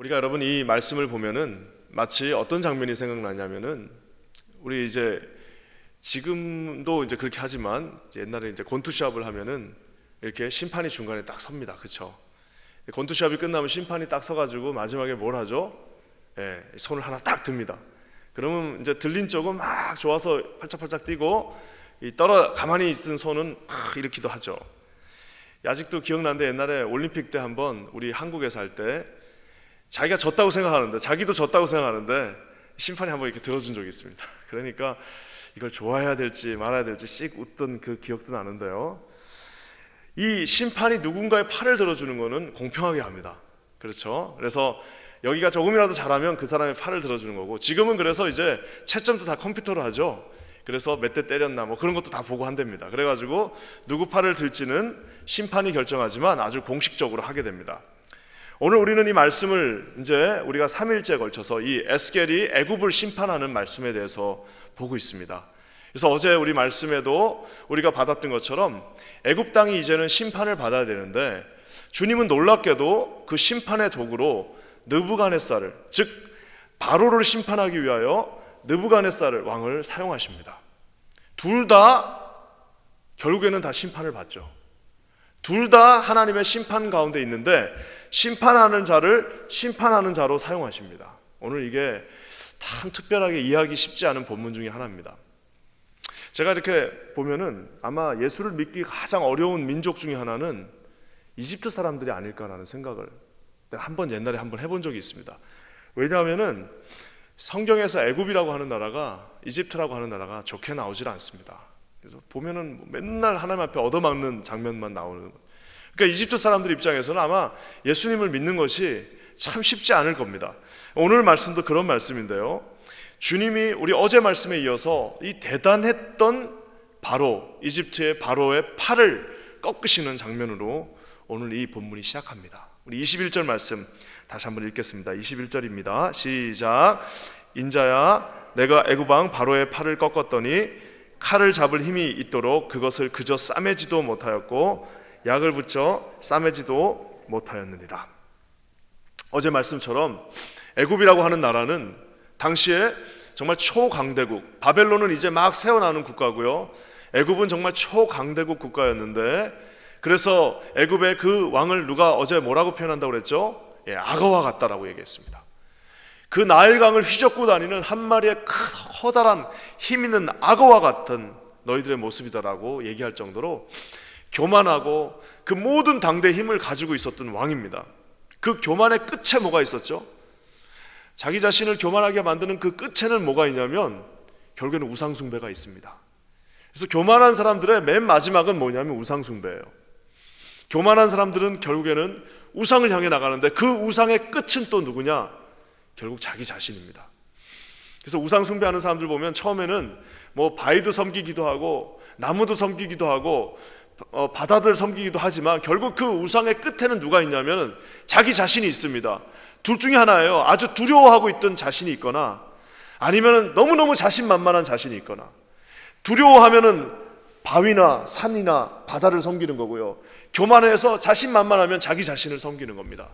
우리가 여러분 이 말씀을 보면은 마치 어떤 장면이 생각나냐면은 우리 이제 지금도 이제 그렇게 하지만 옛날에 이제 권투시합을 하면은 이렇게 심판이 중간에 딱 섭니다. 그렇죠? 권투시합이 끝나면 심판이 딱 서가지고 마지막에 뭘 하죠? 손을 하나 딱 듭니다. 그러면 이제 들린 쪽은 막 좋아서 팔짝팔짝 뛰고 가만히 있은 손은 막 이렇기도 하죠. 아직도 기억나는데 옛날에 올림픽 때 한번 우리 한국에서 할 때 자기가 졌다고 생각하는데 자기도 졌다고 생각하는데 심판이 한번 이렇게 들어준 적이 있습니다. 그러니까 이걸 좋아해야 될지 말아야 될지 씩 웃던 그 기억도 나는데요. 이 심판이 누군가의 팔을 들어주는 거는 공평하게 합니다. 그렇죠? 그래서 여기가 조금이라도 잘하면 그 사람의 팔을 들어주는 거고, 지금은 그래서 이제 채점도 다 컴퓨터로 하죠. 그래서 몇 대 때렸나 뭐 그런 것도 다 보고 한답니다. 그래가지고 누구 팔을 들지는 심판이 결정하지만 아주 공식적으로 하게 됩니다. 오늘 우리는 이 말씀을 이제 우리가 3일째 걸쳐서 이 에스겔이 애굽을 심판하는 말씀에 대해서 보고 있습니다. 그래서 어제 우리 말씀에도 우리가 받았던 것처럼 애굽 땅이 이제는 심판을 받아야 되는데, 주님은 놀랍게도 그 심판의 도구로 느부갓네살을, 즉 바로를 심판하기 위하여 느부갓네살 왕을 사용하십니다. 둘 다 결국에는 다 심판을 받죠. 둘 다 하나님의 심판 가운데 있는데 심판하는 자를 심판하는 자로 사용하십니다. 오늘 이게 참 특별하게 이해하기 쉽지 않은 본문 중에 하나입니다. 제가 이렇게 보면은 아마 예수를 믿기 가장 어려운 민족 중에 하나는 이집트 사람들이 아닐까라는 생각을 옛날에 한번 해본 적이 있습니다. 왜냐하면은 성경에서 애굽이라고 하는 나라가, 이집트라고 하는 나라가 좋게 나오질 않습니다. 그래서 보면은 맨날 하나님 앞에 얻어맞는 장면만 나오는. 그러니까 이집트 사람들 입장에서는 아마 예수님을 믿는 것이 참 쉽지 않을 겁니다. 오늘 말씀도 그런 말씀인데요. 주님이 우리 어제 말씀에 이어서 이 대단했던 바로, 이집트의 바로의 팔을 꺾으시는 장면으로 오늘 이 본문이 시작합니다. 우리 21절 말씀 다시 한번 읽겠습니다. 21절입니다. 시작. 인자야, 내가 애굽 왕 바로의 팔을 꺾었더니 칼을 잡을 힘이 있도록 그것을 그저 싸매지도 못하였고 약을 붙여 싸매지도 못하였느니라. 어제 말씀처럼 애굽이라고 하는 나라는 당시에 정말 초강대국, 바벨론은 이제 막 새어나는 국가고요, 애굽은 정말 초강대국 국가였는데, 그래서 애굽의 그 왕을 누가 어제 뭐라고 표현한다고 그랬죠? 악어와 같다라고 얘기했습니다. 그 나일강을 휘젓고 다니는 한 마리의 커다란 힘 있는 악어와 같은 너희들의 모습이다라고 얘기할 정도로 교만하고 그 모든 당대의 힘을 가지고 있었던 왕입니다. 그 교만의 끝에 뭐가 있었죠? 자기 자신을 교만하게 만드는 그 끝에는 뭐가 있냐면 결국에는 우상숭배가 있습니다. 그래서 교만한 사람들의 맨 마지막은 뭐냐면 우상숭배예요. 교만한 사람들은 결국에는 우상을 향해 나가는데 그 우상의 끝은 또 누구냐? 결국 자기 자신입니다. 그래서 우상 숭배하는 사람들 보면 처음에는 뭐 바위도 섬기기도 하고 나무도 섬기기도 하고 바다들 섬기기도 하지만 결국 그 우상의 끝에는 누가 있냐면 자기 자신이 있습니다. 둘 중에 하나예요. 아주 두려워하고 있던 자신이 있거나 아니면 너무너무 자신만만한 자신이 있거나. 두려워하면은 바위나 산이나 바다를 섬기는 거고요, 교만해서 자신만만하면 자기 자신을 섬기는 겁니다.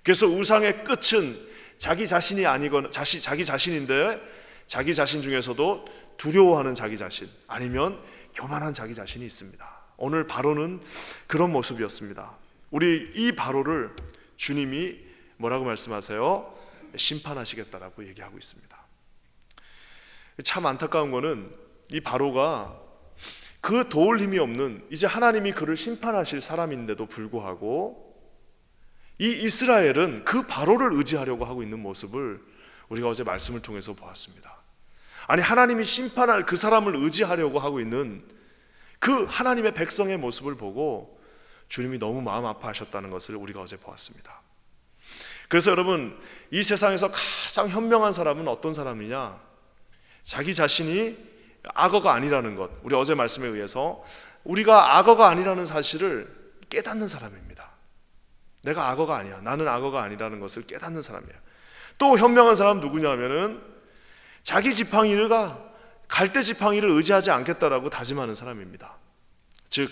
그래서 우상의 끝은 자기 자신이 아니거나 자기 자신인데 자기 자신 중에서도 두려워하는 자기 자신, 아니면 교만한 자기 자신이 있습니다. 오늘 바로는 그런 모습이었습니다. 우리 이 바로를 주님이 뭐라고 말씀하세요? 심판하시겠다라고 얘기하고 있습니다. 참 안타까운 거는 이 바로가 그 도울 힘이 없는, 이제 하나님이 그를 심판하실 사람인데도 불구하고 이 이스라엘은 그 바로를 의지하려고 하고 있는 모습을 우리가 어제 말씀을 통해서 보았습니다. 아니, 하나님이 심판할 그 사람을 의지하려고 하고 있는 그 하나님의 백성의 모습을 보고 주님이 너무 마음 아파하셨다는 것을 우리가 어제 보았습니다. 그래서 여러분, 이 세상에서 가장 현명한 사람은 어떤 사람이냐? 자기 자신이 악어가 아니라는 것, 우리 어제 말씀에 의해서 우리가 악어가 아니라는 사실을 깨닫는 사람입니다. 내가 악어가 아니야, 나는 악어가 아니라는 것을 깨닫는 사람이야. 또 현명한 사람 누구냐면은 자기 지팡이가 갈대 지팡이를 의지하지 않겠다라고 다짐하는 사람입니다. 즉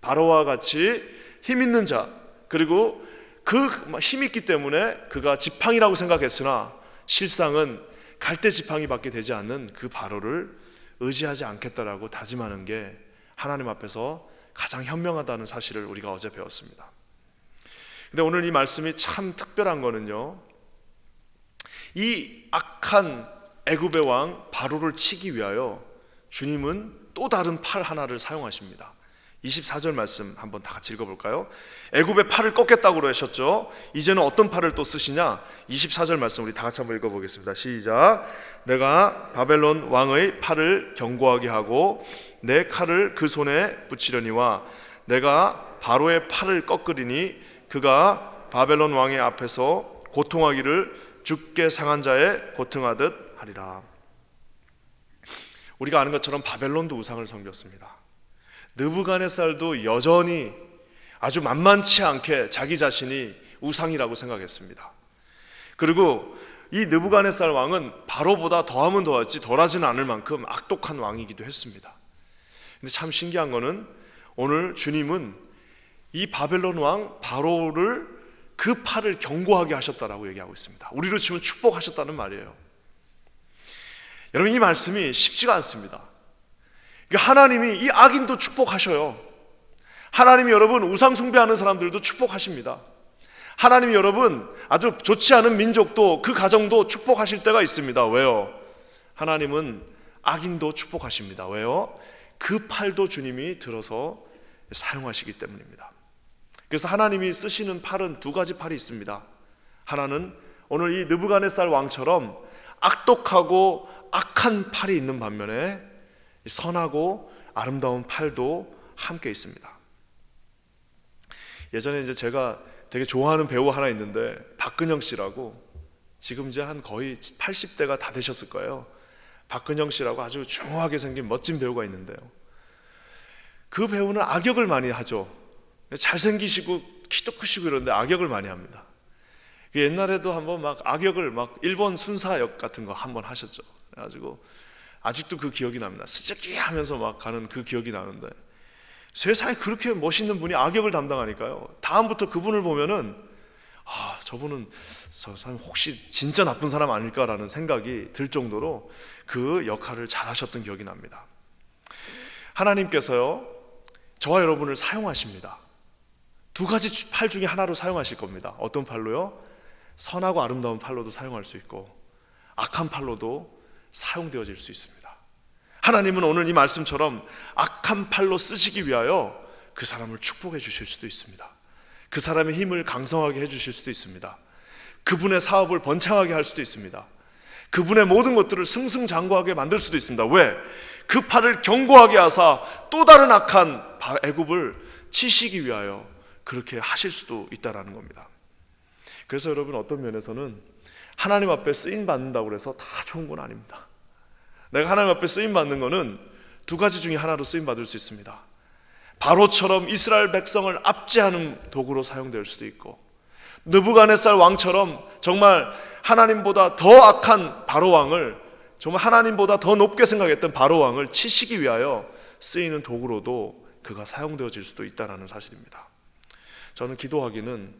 바로와 같이 힘 있는 자, 그리고 그 힘이 있기 때문에 그가 지팡이라고 생각했으나 실상은 갈대 지팡이밖에 되지 않는 그 바로를 의지하지 않겠다라고 다짐하는 게 하나님 앞에서 가장 현명하다는 사실을 우리가 어제 배웠습니다. 근데 오늘 이 말씀이 참 특별한 거는요, 이 악한 애굽의 왕 바로를 치기 위하여 주님은 또 다른 팔 하나를 사용하십니다. 24절 말씀 한번 다 같이 읽어볼까요? 애굽의 팔을 꺾겠다고 그러셨죠. 이제는 어떤 팔을 또 쓰시냐? 24절 말씀 우리 다 같이 한번 읽어보겠습니다. 시작. 내가 바벨론 왕의 팔을 견고하게 하고 내 칼을 그 손에 붙이려니와 내가 바로의 팔을 꺾으리니 그가 바벨론 왕의 앞에서 고통하기를 죽게 상한 자의 고통하듯 하리라. 우리가 아는 것처럼 바벨론도 우상을 섬겼습니다. 느부갓네살도 여전히 아주 만만치 않게 자기 자신이 우상이라고 생각했습니다. 그리고 이 느부갓네살 왕은 바로보다 더하면 더하지 덜하지는 않을 만큼 악독한 왕이기도 했습니다. 근데 참 신기한 거는 오늘 주님은 이 바벨론 왕 바로를 그 팔을 견고하게 하셨다라고 얘기하고 있습니다. 우리로 치면 축복하셨다는 말이에요. 여러분, 이 말씀이 쉽지가 않습니다. 하나님이 이 악인도 축복하셔요. 하나님이 여러분 우상 숭배하는 사람들도 축복하십니다. 하나님이 여러분 아주 좋지 않은 민족도 그 가정도 축복하실 때가 있습니다. 왜요? 하나님은 악인도 축복하십니다. 왜요? 그 팔도 주님이 들어서 사용하시기 때문입니다. 그래서 하나님이 쓰시는 팔은 두 가지 팔이 있습니다. 하나는 오늘 이 느부갓네살 왕처럼 악독하고 악한 팔이 있는 반면에 선하고 아름다운 팔도 함께 있습니다. 예전에 이제 제가 되게 좋아하는 배우 하나 있는데 박근영 씨라고, 지금 이제 한 거의 80대가 다 되셨을 거예요. 박근영 씨라고 아주 중후하게 생긴 멋진 배우가 있는데요, 그 배우는 악역을 많이 하죠. 잘생기시고 키도 크시고 이런데 악역을 많이 합니다. 옛날에도 한번 막 악역을 막 일본 순사역 같은 거 한번 하셨죠. 그래가지고 아직도 그 기억이 납니다. 스즈키 하면서 막 가는 그 기억이 나는데, 세상에 그렇게 멋있는 분이 악역을 담당하니까요, 다음부터 그분을 보면은 저분은 저 사람 혹시 진짜 나쁜 사람 아닐까라는 생각이 들 정도로 그 역할을 잘 하셨던 기억이 납니다. 하나님께서요 저와 여러분을 사용하십니다. 두 가지 팔 중에 하나로 사용하실 겁니다. 어떤 팔로요? 선하고 아름다운 팔로도 사용할 수 있고 악한 팔로도 사용되어질 수 있습니다. 하나님은 오늘 이 말씀처럼 악한 팔로 쓰시기 위하여 그 사람을 축복해 주실 수도 있습니다. 그 사람의 힘을 강성하게 해 주실 수도 있습니다. 그분의 사업을 번창하게 할 수도 있습니다. 그분의 모든 것들을 승승장구하게 만들 수도 있습니다. 왜? 그 팔을 견고하게 하사 또 다른 악한 애굽을 치시기 위하여 그렇게 하실 수도 있다는 겁니다. 그래서 여러분, 어떤 면에서는 하나님 앞에 쓰임 받는다고 해서 다 좋은 건 아닙니다. 내가 하나님 앞에 쓰임 받는 거는 두 가지 중에 하나로 쓰임 받을 수 있습니다. 바로처럼 이스라엘 백성을 압제하는 도구로 사용될 수도 있고, 느부갓네살 왕처럼 정말 하나님보다 더 악한 바로 왕을, 정말 하나님보다 더 높게 생각했던 바로 왕을 치시기 위하여 쓰이는 도구로도 그가 사용되어질 수도 있다는 사실입니다. 저는 기도하기는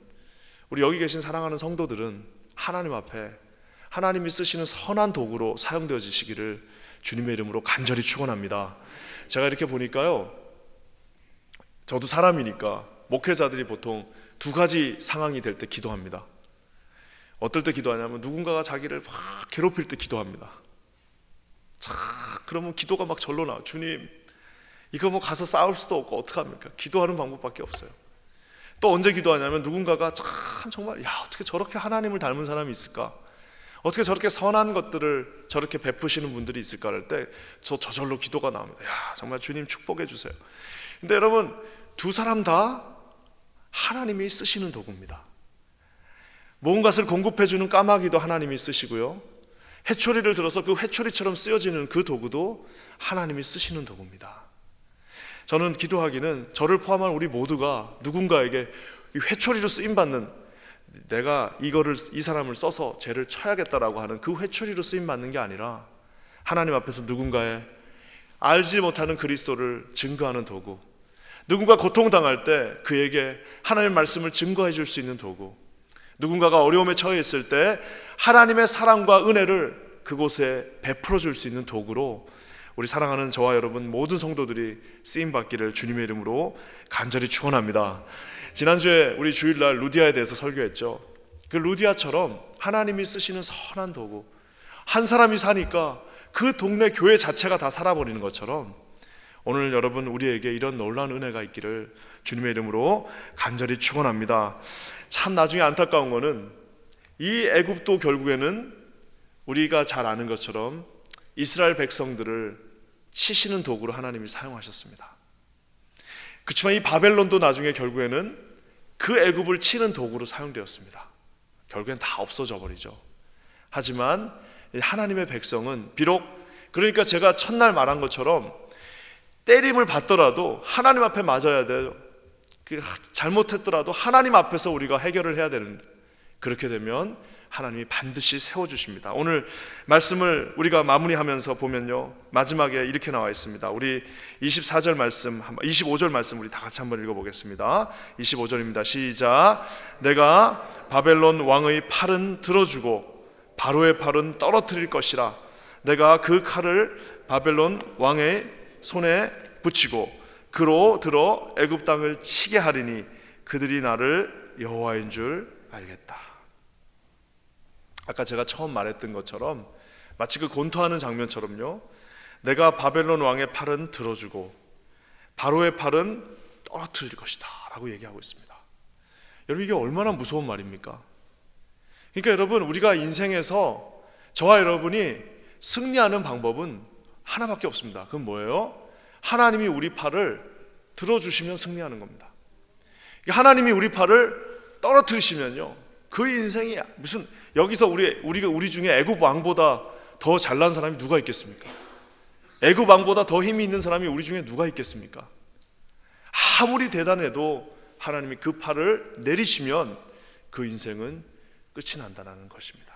우리 여기 계신 사랑하는 성도들은 하나님 앞에 하나님이 쓰시는 선한 도구로 사용되어지시기를 주님의 이름으로 간절히 축원합니다. 제가 이렇게 보니까요, 저도 사람이니까 목회자들이 보통 두 가지 상황이 될 때 기도합니다. 어떨 때 기도하냐면 누군가가 자기를 막 괴롭힐 때 기도합니다. 그러면 기도가 막 절로 나와. 주님, 이거 뭐 가서 싸울 수도 없고 어떡합니까? 기도하는 방법밖에 없어요. 또 언제 기도하냐면 누군가가 참 정말 어떻게 저렇게 하나님을 닮은 사람이 있을까? 어떻게 저렇게 선한 것들을 저렇게 베푸시는 분들이 있을까 할 때 저절로 기도가 나옵니다. 정말 주님 축복해 주세요. 근데 여러분, 두 사람 다 하나님이 쓰시는 도구입니다. 모든 것을 공급해 주는 까마귀도 하나님이 쓰시고요, 회초리를 들어서 그 회초리처럼 쓰여지는 그 도구도 하나님이 쓰시는 도구입니다. 저는 기도하기는 저를 포함한 우리 모두가 누군가에게 이 회초리로 쓰임받는, 내가 이 사람을 써서 쟤를 쳐야겠다라고 하는 그 회초리로 쓰임받는 게 아니라 하나님 앞에서 누군가의 알지 못하는 그리스도를 증거하는 도구, 누군가 고통당할 때 그에게 하나님의 말씀을 증거해 줄 수 있는 도구, 누군가가 어려움에 처해 있을 때 하나님의 사랑과 은혜를 그곳에 베풀어 줄 수 있는 도구로 우리 사랑하는 저와 여러분 모든 성도들이 쓰임받기를 주님의 이름으로 간절히 축원합니다. 지난주에 우리 주일날 루디아에 대해서 설교했죠. 그 루디아처럼 하나님이 쓰시는 선한 도구, 한 사람이 사니까 그 동네 교회 자체가 다 살아버리는 것처럼 오늘 여러분 우리에게 이런 놀라운 은혜가 있기를 주님의 이름으로 간절히 축원합니다. 참 나중에 안타까운 거는 이 애굽도 결국에는 우리가 잘 아는 것처럼 이스라엘 백성들을 치시는 도구로 하나님이 사용하셨습니다. 그렇지만 이 바벨론도 나중에 결국에는 그 애굽을 치는 도구로 사용되었습니다. 결국엔 다 없어져 버리죠. 하지만 하나님의 백성은 비록, 그러니까 제가 첫날 말한 것처럼 때림을 받더라도 하나님 앞에 맞아야 돼요. 잘못했더라도 하나님 앞에서 우리가 해결을 해야 되는데, 그렇게 되면 하나님이 반드시 세워주십니다. 오늘 말씀을 우리가 마무리하면서 보면요, 마지막에 이렇게 나와 있습니다. 우리 24절 말씀, 25절 말씀 우리 다 같이 한번 읽어보겠습니다. 25절입니다. 시작. 내가 바벨론 왕의 팔은 들어주고 바로의 팔은 떨어뜨릴 것이라. 내가 그 칼을 바벨론 왕의 손에 붙이고 그로 들어 애굽 땅을 치게 하리니 그들이 나를 여호와인 줄 알겠다. 아까 제가 처음 말했던 것처럼 마치 그 권투하는 장면처럼요, 내가 바벨론 왕의 팔은 들어주고 바로의 팔은 떨어뜨릴 것이다 라고 얘기하고 있습니다. 여러분, 이게 얼마나 무서운 말입니까? 그러니까 여러분, 우리가 인생에서 저와 여러분이 승리하는 방법은 하나밖에 없습니다. 그건 뭐예요? 하나님이 우리 팔을 들어주시면 승리하는 겁니다. 하나님이 우리 팔을 떨어뜨리시면요, 그 인생이 무슨, 여기서 우리 중에 애굽 왕보다 더 잘난 사람이 누가 있겠습니까? 애굽 왕보다 더 힘이 있는 사람이 우리 중에 누가 있겠습니까? 아무리 대단해도 하나님이 그 팔을 내리시면 그 인생은 끝이 난다는 것입니다.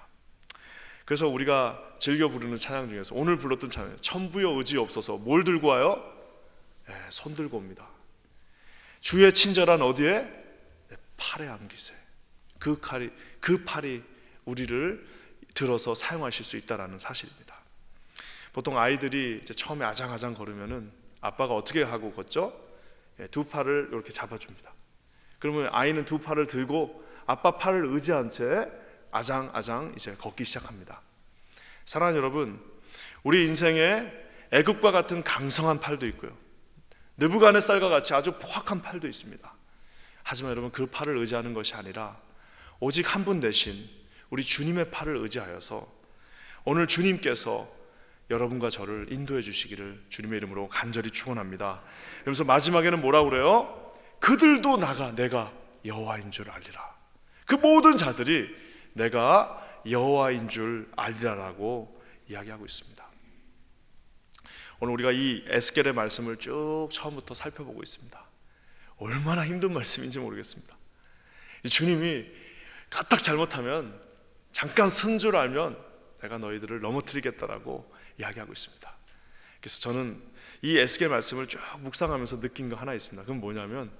그래서 우리가 즐겨 부르는 찬양 중에서 오늘 불렀던 찬양, 천부여 의지 없어서 뭘 들고 와요? 손 들고 옵니다. 주의 친절한 어디에? 팔에 안기세. 그 팔이 우리를 들어서 사용하실 수 있다는 사실입니다. 보통 아이들이 이제 처음에 아장아장 걸으면은 아빠가 어떻게 하고 걷죠? 두 팔을 이렇게 잡아줍니다. 그러면 아이는 두 팔을 들고 아빠 팔을 의지한 채 아장아장 이제 걷기 시작합니다. 사랑하는 여러분, 우리 인생에 애굽과 같은 강성한 팔도 있고요, 느부갓네살과 같이 아주 포악한 팔도 있습니다. 하지만 여러분, 그 팔을 의지하는 것이 아니라 오직 한 분 대신 우리 주님의 팔을 의지하여서 오늘 주님께서 여러분과 저를 인도해 주시기를 주님의 이름으로 간절히 축원합니다. 그러면서 마지막에는 뭐라고 그래요? 그들도 내가 여호와인 줄 알리라. 그 모든 자들이 내가 여호와인 줄 알리라라고 이야기하고 있습니다. 오늘 우리가 이 에스겔의 말씀을 쭉 처음부터 살펴보고 있습니다. 얼마나 힘든 말씀인지 모르겠습니다. 주님이 까딱 잘못하면, 잠깐 쓴 줄 알면 내가 너희들을 넘어뜨리겠다라고 이야기하고 있습니다. 그래서 저는 이 에스겔 말씀을 쭉 묵상하면서 느낀 거 하나 있습니다. 그건 뭐냐면,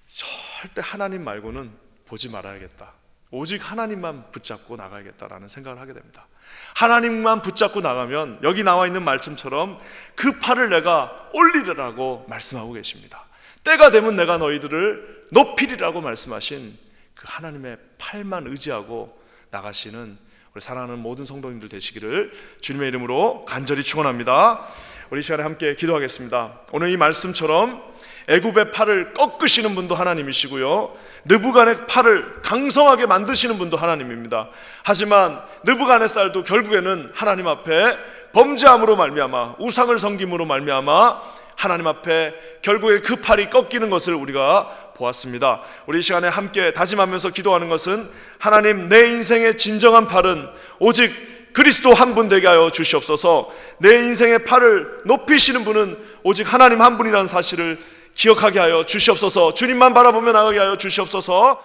절대 하나님 말고는 보지 말아야겠다, 오직 하나님만 붙잡고 나가야겠다라는 생각을 하게 됩니다. 하나님만 붙잡고 나가면 여기 나와 있는 말씀처럼 그 팔을 내가 올리리라고 말씀하고 계십니다. 때가 되면 내가 너희들을 높이리라고 말씀하신 그 하나님의 팔만 의지하고 나가시는 우리 사랑하는 모든 성도님들 되시기를 주님의 이름으로 간절히 축원합니다. 우리 시간에 함께 기도하겠습니다. 오늘 이 말씀처럼 애굽의 팔을 꺾으시는 분도 하나님이시고요, 느부갓의 팔을 강성하게 만드시는 분도 하나님입니다. 하지만 느부갓네살도 결국에는 하나님 앞에 범죄함으로 말미암아, 우상을 섬김으로 말미암아 하나님 앞에 결국에 그 팔이 꺾이는 것을 우리가 보았습니다. 우리 이 시간에 함께 다짐하면서 기도하는 것은, 하나님, 내 인생의 진정한 팔은 오직 그리스도 한 분 되게 하여 주시옵소서. 내 인생의 팔을 높이시는 분은 오직 하나님 한 분이라는 사실을 기억하게 하여 주시옵소서. 주님만 바라보며 나가게 하여 주시옵소서.